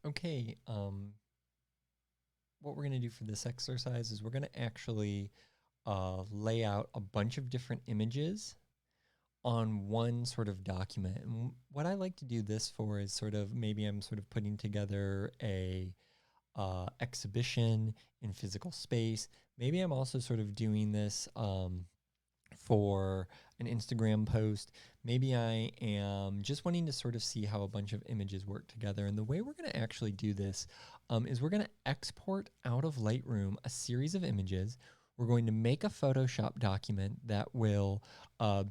Okay, what we're going to do for this exercise is we're going to actually lay out a bunch of different images on one sort of document. And what I like to do this for is sort of maybe I'm sort of putting together a exhibition in physical space. Maybe I'm also sort of doing this for an Instagram post. Maybe I am just wanting to sort of see how a bunch of images work together. And the way we're going to actually do this is we're going to export out of Lightroom a series of images. We're going to make a Photoshop document that will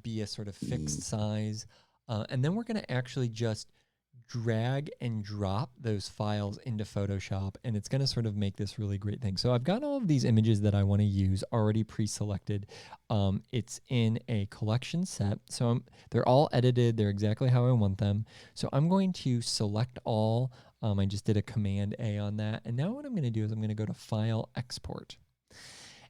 be a sort of fixed size. And then we're going to actually just drag and drop those files into Photoshop, and it's going to sort of make this really great thing. So I've got all of these images that I want to use already pre-selected. It's in a collection set, so they're all edited. They're exactly how I want them. So I'm going to select all. I just did a Command A on that, and now what I'm going to do is I'm going to go to File, Export.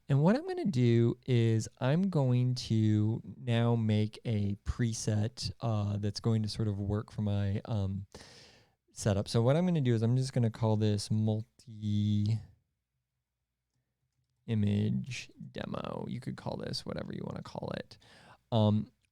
And what I'm going to do is I'm going to now make a preset that's going to sort of work for my setup. So what I'm going to do is I'm just going to call this multi-image demo. You could call this whatever you want to call it.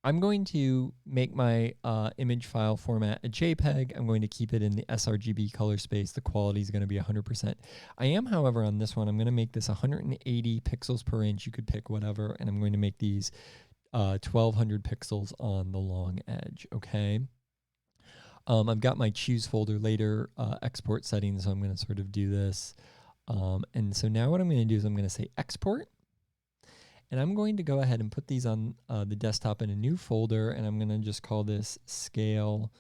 I'm going to make my image file format a JPEG. I'm going to keep it in the sRGB color space. The quality is going to be 100%. I am, however, on this one, I'm going to make this 180 pixels per inch. You could pick whatever, and I'm going to make these 1200 pixels on the long edge, okay? I've got my choose folder later export settings, so I'm going to sort of do this. And so now what I'm going to do is I'm going to say export. And I'm going to go ahead and put these on the desktop in a new folder, and I'm going to just call this Scale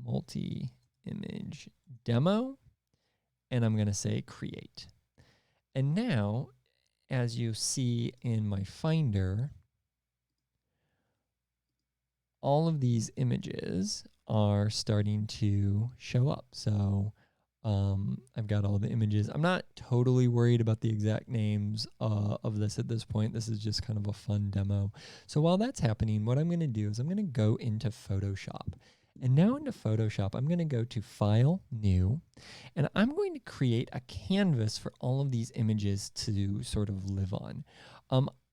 Multi-Image Demo, and I'm going to say Create. And now, as you see in my Finder, all of these images are starting to show up. So I've got all the images. I'm not totally worried about the exact names of this at this point. This is just kind of a fun demo. So while that's happening, what I'm going to do is I'm going to go into Photoshop. And now into Photoshop, I'm going to go to File, New, and I'm going to create a canvas for all of these images to sort of live on.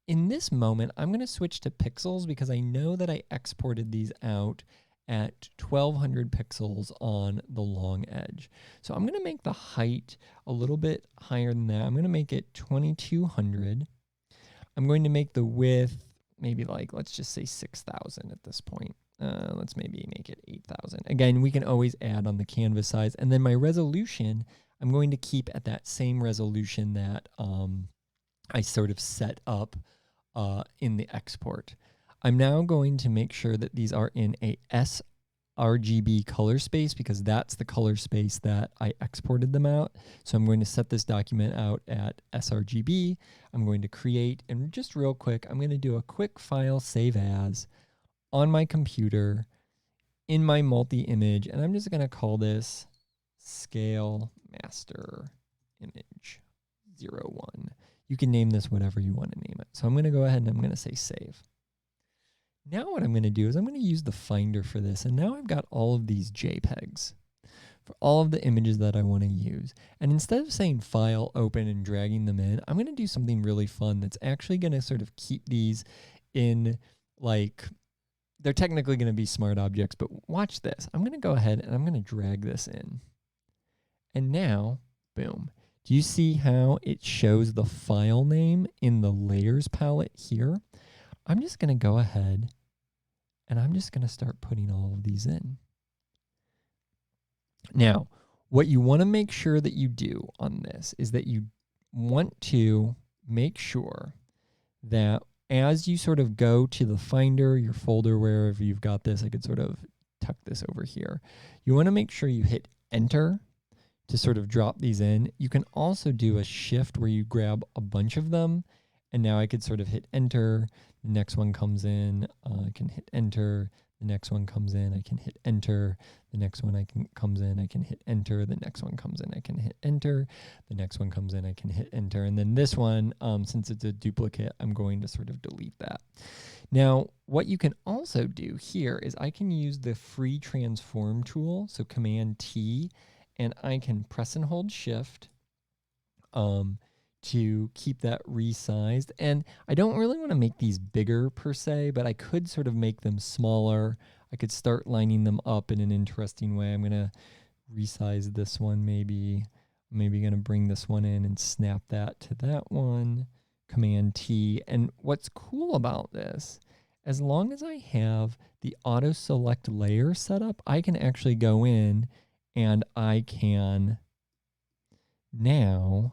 In this moment, I'm going to switch to pixels because I know that I exported these out at 1200 pixels on the long edge. So I'm going to make the height a little bit higher than that. I'm going to make it 2200. I'm going to make the width maybe like, let's just say 6000 at this point. Let's maybe make it 8000. Again, we can always add on the canvas size. And then my resolution, I'm going to keep at that same resolution that I sort of set up in the export. I'm now going to make sure that these are in a sRGB color space because that's the color space that I exported them out. So I'm going to set this document out at sRGB. I'm going to create, and just real quick, I'm going to do a quick file save as on my computer in my multi-image, and I'm just going to call this Scale Master Image 01. You can name this whatever you want to name it. So I'm going to go ahead and I'm going to say save. Now what I'm going to do is I'm going to use the Finder for this, and now I've got all of these JPEGs for all of the images that I want to use. And instead of saying File, Open, and dragging them in, I'm going to do something really fun that's actually going to sort of keep these in, like, they're technically going to be smart objects, but watch this. I'm going to go ahead and I'm going to drag this in. And now, boom. Do you see how it shows the file name in the Layers palette here? I'm just going to go ahead and I'm just going to start putting all of these in. Now, what you want to make sure that you do on this is that you want to make sure that as you sort of go to the Finder, your folder, wherever you've got this, I could sort of tuck this over here. You want to make sure you hit Enter to sort of drop these in. You can also do a shift where you grab a bunch of them, and now I could sort of hit Enter. The next one comes in, I can hit Enter. The next one comes in, I can hit enter. The next one comes in, I can hit enter. The next one comes in, I can hit enter. The next one comes in, I can hit enter. And then this one, since it's a duplicate, I'm going to sort of delete that. Now, what you can also do here is I can use the free transform tool, so Command T, and I can press and hold Shift to keep that resized. And I don't really want to make these bigger per se, but I could sort of make them smaller. I could start lining them up in an interesting way. I'm going to resize this one maybe. I'm maybe going to bring this one in and snap that to that one. Command T. And what's cool about this, as long as I have the auto select layer set up, I can actually go in and I can now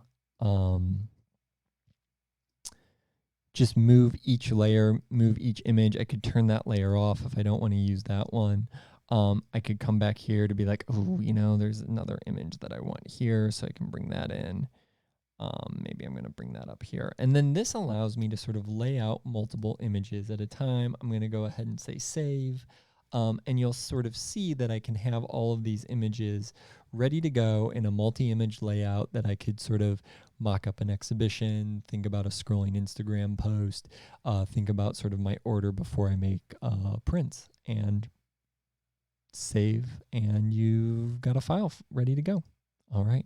just move each layer, move each image. I could turn that layer off if I don't want to use that one. I could come back here to be like, oh, you know, there's another image that I want here, so I can bring that in. Maybe I'm going to bring that up here. And then this allows me to sort of lay out multiple images at a time. I'm going to go ahead and say save. And you'll sort of see that I can have all of these images ready to go in a multi-image layout that I could sort of mock up an exhibition, think about a scrolling Instagram post, think about sort of my order before I make prints, and save, and you've got a file ready to go. All right.